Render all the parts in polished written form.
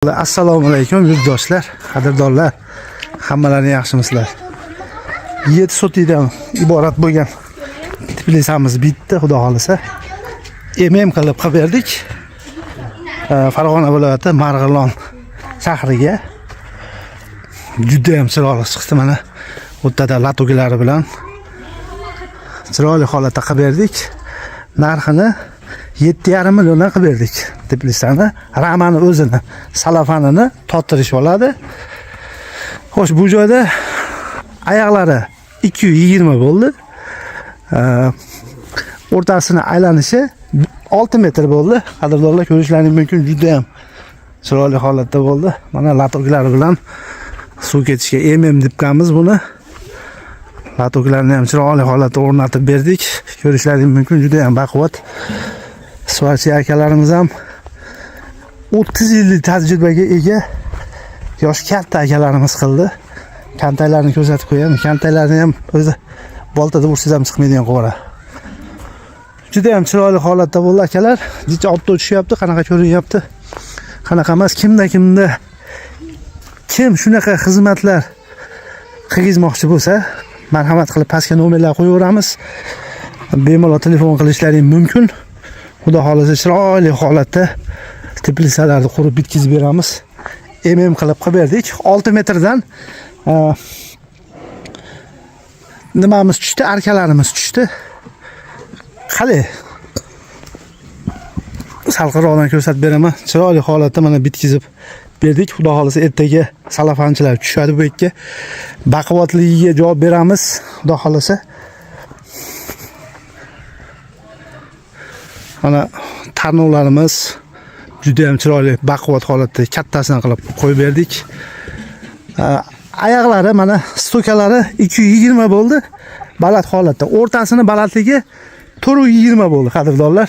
Assalomu alaykum yurtdoshlar, qadrdonlar. Hammalaring yaxshimisizlar? 7 sotidan iborat bo'lgan tiplisamiz bitta, xudo xolisa. Qilib berdik. Farg'ona viloyati Marg'ilon shahriga. Juda ham chiroyli chiqdi mana. O'rtada latogilari bilan chiroyli holatda qilib berdik. Narxini 7,5 milliondan qilib berdik. Teplisani, ramani o'zini, salafanini tottirishib oladi. Xo'sh, bu joyda oyoqlari 220 bo'ldi. O'rtasini aylanishi 6 metr bo'ldi. Qadrdonlar ko'rishlaringiz mumkin, juda ham chiroyli holatda bo'ldi. Mana latoglari bilan suv ketishga debganmiz buni. Latoglarni ham chiroyli holatda o'rnatib berdik. Ko'rishlaringiz mumkin, juda ham baquvvat. Svarchi akalarimiz ham 30 yillik tajribaga ega yosh katta akalarimiz qildi. Kantaylarni ko'rsatib qo'yamiz. Kantaylarni ham o'zi boltada ursangiz ham chiqmaydigan qora. Juda ham chiroyli holatda bo'ldi akalar. Jicha opto tushyapti, qanaqa ko'rinyapti. Qanaqa emas, kim shunaqa xizmatlar qilgizmoqchi bo'lsa, marhamat qilib pastga nomerlar qo'yaveramiz. Bemalol telefon qilishlaring mumkin. Xudo xolasa chiroyli holatda teplisalarni qurib bitkizib beramiz. Qilib berdik. 6 metrdan nimamiz tushdi, arkalarimiz tushdi. Qale. Salqinroqdan ko'rsatib beraman. Chiroyli holatda mana bitkizib berdik. Xudo xolasa ertaga salafanchilar tushadi bu yerga. Baquvvatligiga javob beramiz. Xudo xolasa. Mana tarnovlarimiz juda ham chiroyli, baquvvat holatda kattasidan qilib qo'yib berdik. Oyoqlari mana stokalari 220 bo'ldi. Baland holatda. O'rtasini balandligi 420 bo'ldi, qadrdonlar.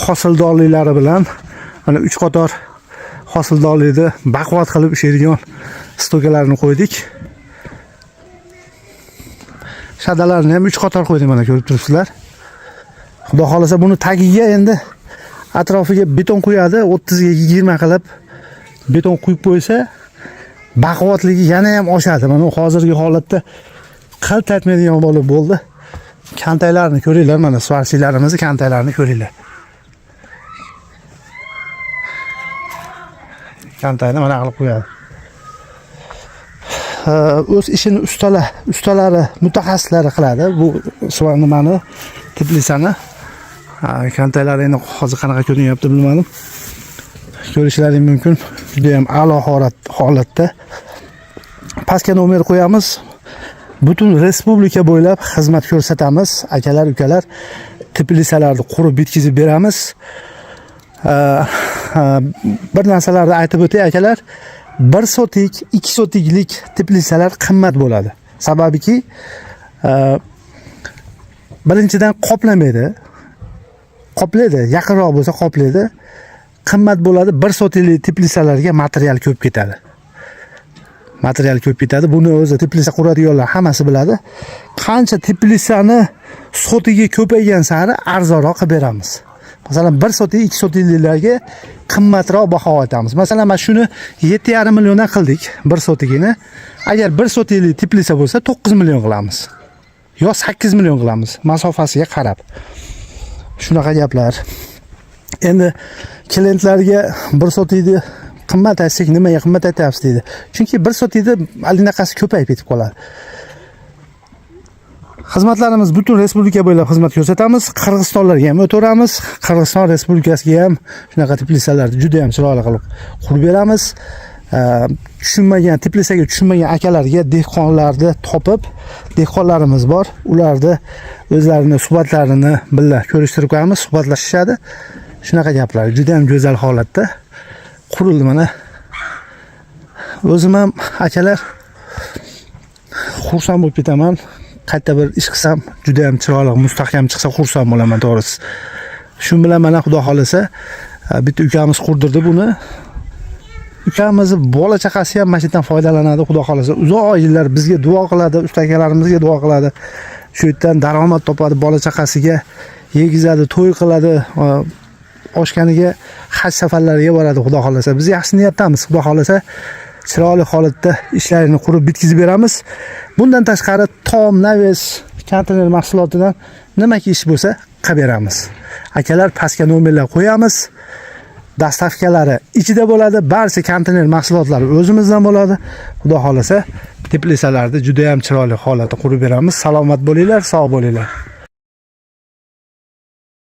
Hosildorliklari bilan mana 3 qator hosildorlikni baquvvat qilib ishlaydigan stokalarni qo'ydik. Shadalarni ham 3 qator qo'ydik, mana ko'rib turibsizlar. Xudo xolasa buni tagiga endi atrofiga beton qo'yadi, 30 ga 20 qilib beton qo'yib qo'ysa, baquvvatligi yana ham oshadi. Mana hozirgi holatda qilt aytmaydigan bo'lib bo'ldi. Kantaylarni ko'ringlar, mana svarchilarimizni kantaylarini ko'ringlar. Kantayni mana qilib qo'yadi. O'z ishini ustalari, mutaxassislari qiladi. Bu nimani, teplisani. Kantaylar endi hozir qanaqa ko'rinyapti bilmadim. Ko'rishlaring mumkin. Juda ham a'lo holatda. Pastga nomer qo'yamiz. Butun respublika bo'ylab xizmat ko'rsatamiz. Akalar, ukalar, teplisalarni qurib bitkizib beramiz. Bir narsalarni aytib o'tay akalar. 1 sotik, 2 sotiklik teplisalar qimmat bo'ladi. Sababiki birinchidan qoplamaydi. Qoplaydi, yaqinroq bo'lsa qoplaydi. Qimmat bo'ladi. 1 sotiklik teplisalarga material ko'p ketadi. Buni o'zi teplisa quradiganlar hammasi biladi. Qancha teplisani sotiga ko'paygan sari arzonroq qilib beramiz. Masalan, 1 sotik, 2 sotikliklarga qimmatroq baho aytamiz. Masalan, mana shuni 7,5 milliondan qildik, 1 sotigini. Agar 1 sotiklik teplisa bo'lsa, 9 million qilamiz. Yo 8 million qilamiz, masofasiga qarab. Shunaqa gaplar. Endi klientlarga 1 sotikni qimmat aytsak, nimaga qimmat aytayapsiz deydi. Chunki 1 sotikni alinaqasi ko'payib ketib qoladi. Xizmatlarimiz butun respublika bo'ylab xizmat ko'rsatamiz. Qirg'izistonlarga ham o'tamiz. Qirg'iziston respublikasiga ham shunaqa teplisalarni juda ham chiroyli qilib qurib beramiz. Teplisaga tushunmagan akalarga dehqonlarni topib, dehqonlarimiz bor. Ularni o'zlarining suhbatlarini birga ko'rishtirib qo'yamiz, suhbatlashishadi. Shunaqa gaplar, juda ham go'zal holatda qurildi mana. O'zim ham akalar xursand bo'lib ketaman. Qayta bir ish qilsam, juda ham chiroyli, mustahkam chiqsa xursand bo'laman, to'g'risi. Shu bilan mana xudo xolasa bitta ukamiz qurdirdi buni. Ukamiz bola chaqasi ham mashinadan foydalanadi, xudo xolasa. Uzoq yillar bizga duo qiladi, ustakalarimizga duo qiladi. Shu yerdan daromad topadi, bola chaqasiga yegizadi, to'y qiladi. oshganiga haj safarlariga boradi xudo xolasa. Biz yaxshi niyatdamiz, xudo xolasa chiroyli holatda ishlarini qurib bitkizib beramiz. Bundan tashqari tom, naves, konteyner mahsulotidan nimaki ish bo'lsa qilib beramiz. Akalar pastga nomerlar qo'yamiz. Dastavkalari ichida bo'ladi. Barcha konteyner mahsulotlari o'zimizdan bo'ladi. Xudo xolasa teplisalarda juda ham chiroyli holatda qurib beramiz. Salomat bo'linglar, sog' bo'linglar.